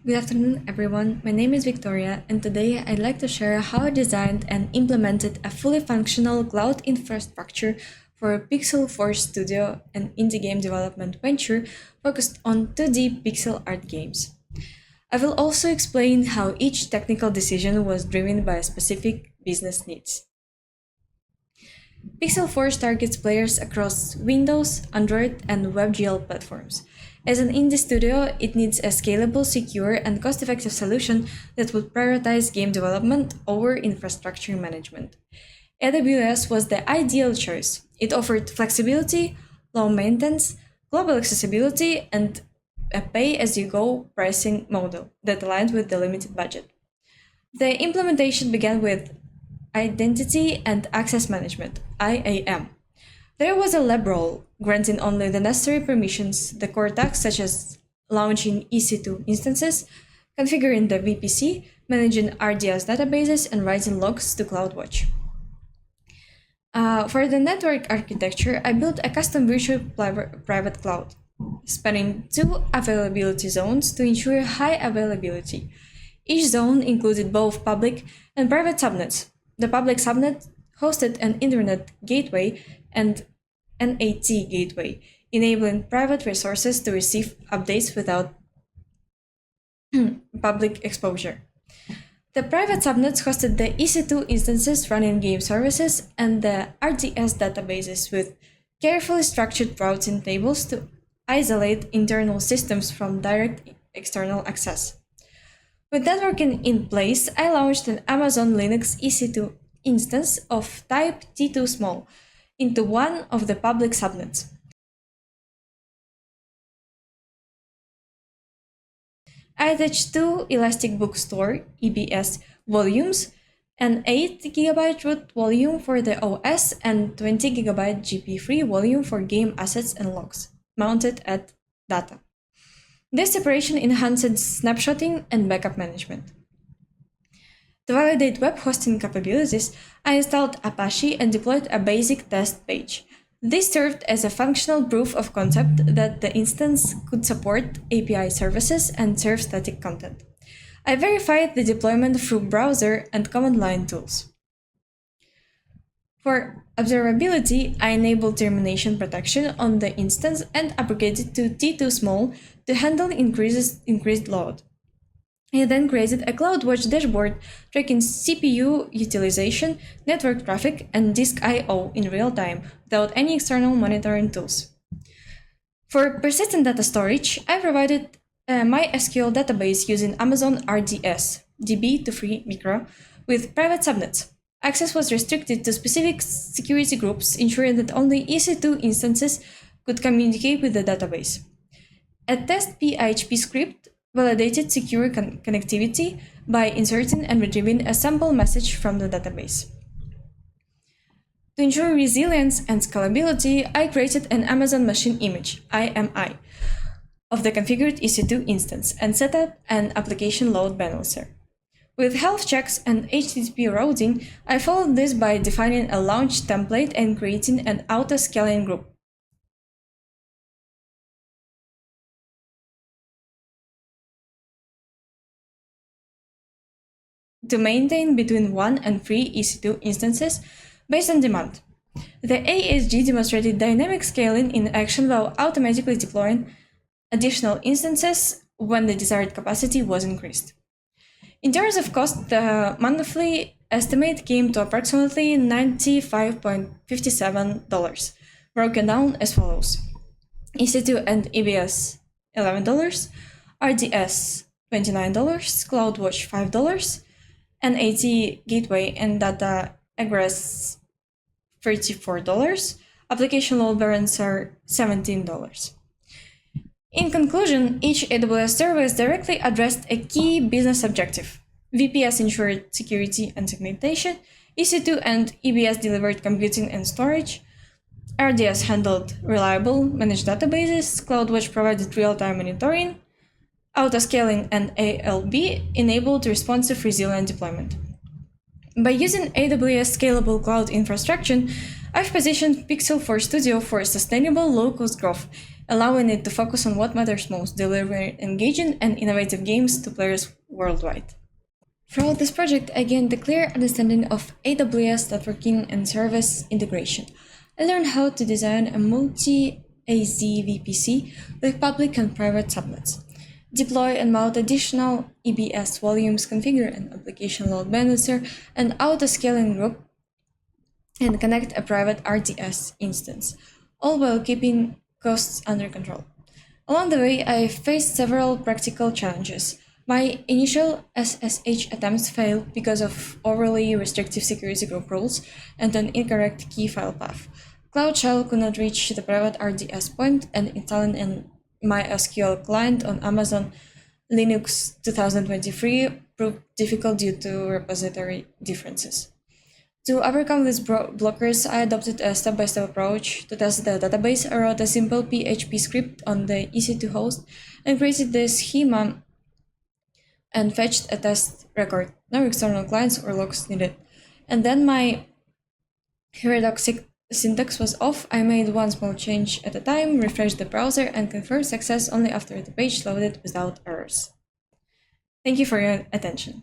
Good afternoon, everyone. My name is Victoria, and today I'd like to share how I designed and implemented a fully functional cloud infrastructure for Pixel Force Studio, an indie game development venture focused on 2D pixel art games. I will also explain how each technical decision was driven by specific business needs. Pixel Force targets players across Windows, Android, and WebGL platforms. As an indie studio, it needs a scalable, secure, and cost-effective solution that would prioritize game development over infrastructure management. AWS was the ideal choice. It offered flexibility, low maintenance, global accessibility, and a pay-as-you-go pricing model that aligned with the limited budget. The implementation began with Identity and Access Management, IAM. There was a lab role, granting only the necessary permissions, the core tasks such as launching EC2 instances, configuring the VPC, managing RDS databases, and writing logs to CloudWatch. For the network architecture, I built a custom virtual private cloud, spanning two availability zones to ensure high availability. Each zone included both public and private subnets. The public subnet hosted an internet gateway and NAT gateway, enabling private resources to receive updates without public exposure. The private subnets hosted the EC2 instances running game services and the RDS databases with carefully structured routing tables to isolate internal systems from direct external access. With networking in place, I launched an Amazon Linux EC2 instance of type T2 small into one of the public subnets. I attached two Elastic Book Store EBS volumes, an 8 GB root volume for the OS and 20 GB GP free volume for game assets and logs, mounted at data. This separation enhanced snapshotting and backup management. To validate web hosting capabilities, I installed Apache and deployed a basic test page. This served as a functional proof of concept that the instance could support API services and serve static content. I verified the deployment through browser and command line tools. For observability, I enabled termination protection on the instance and upgraded to T2 small to handle increased load. I then created a CloudWatch dashboard tracking CPU utilization, network traffic, and disk I/O in real time without any external monitoring tools. For persistent data storage, I provided a MySQL database using Amazon RDS DB2 micro with private subnets. Access was restricted to specific security groups, ensuring that only EC2 instances could communicate with the database. A test PHP script validated secure connectivity by inserting and retrieving a sample message from the database. To ensure resilience and scalability, I created an Amazon Machine Image, IMI, of the configured EC2 instance and set up an application load balancer. With health checks and HTTP routing, I followed this by defining a launch template and creating an auto-scaling group. To maintain between 1 and 3 EC2 instances based on demand. The ASG demonstrated dynamic scaling in action while automatically deploying additional instances when the desired capacity was increased. In terms of cost, the monthly estimate came to approximately $95.57, broken down as follows: EC2 and EBS $11, RDS $29, CloudWatch $5, NAT gateway and data egress $34, application load balancer $17. In conclusion, each AWS service directly addressed a key business objective. VPS ensured security and segmentation, EC2 and EBS delivered computing and storage, RDS handled reliable managed databases, CloudWatch provided real-time monitoring, autoscaling, and ALB enabled responsive resilient deployment. By using AWS scalable cloud infrastructure, I've positioned Pixel Force Studio for sustainable low-cost growth, allowing it to focus on what matters most, delivering engaging and innovative games to players worldwide. Throughout this project, I gained a clear understanding of AWS networking and service integration. I learned how to design a multi-AZ VPC with public and private subnets, deploy and mount additional EBS volumes, configure an application load balancer and auto-scaling group, and connect a private RDS instance, all while keeping costs under control. Along the way, I faced several practical challenges. My initial SSH attempts failed because of overly restrictive security group rules and an incorrect key file path. Cloud Shell could not reach the private RDS point, and installing an MySQL client on Amazon Linux 2023 proved difficult due to repository differences. To overcome these blockers, I adopted a step-by-step approach. To test the database, I wrote a simple PHP script on the EC2 host and created the schema and fetched a test record. No external clients or logs needed. And then my Redux syntax was off. I made one small change at a time, refreshed the browser, and confirmed success only after the page loaded without errors. Thank you for your attention.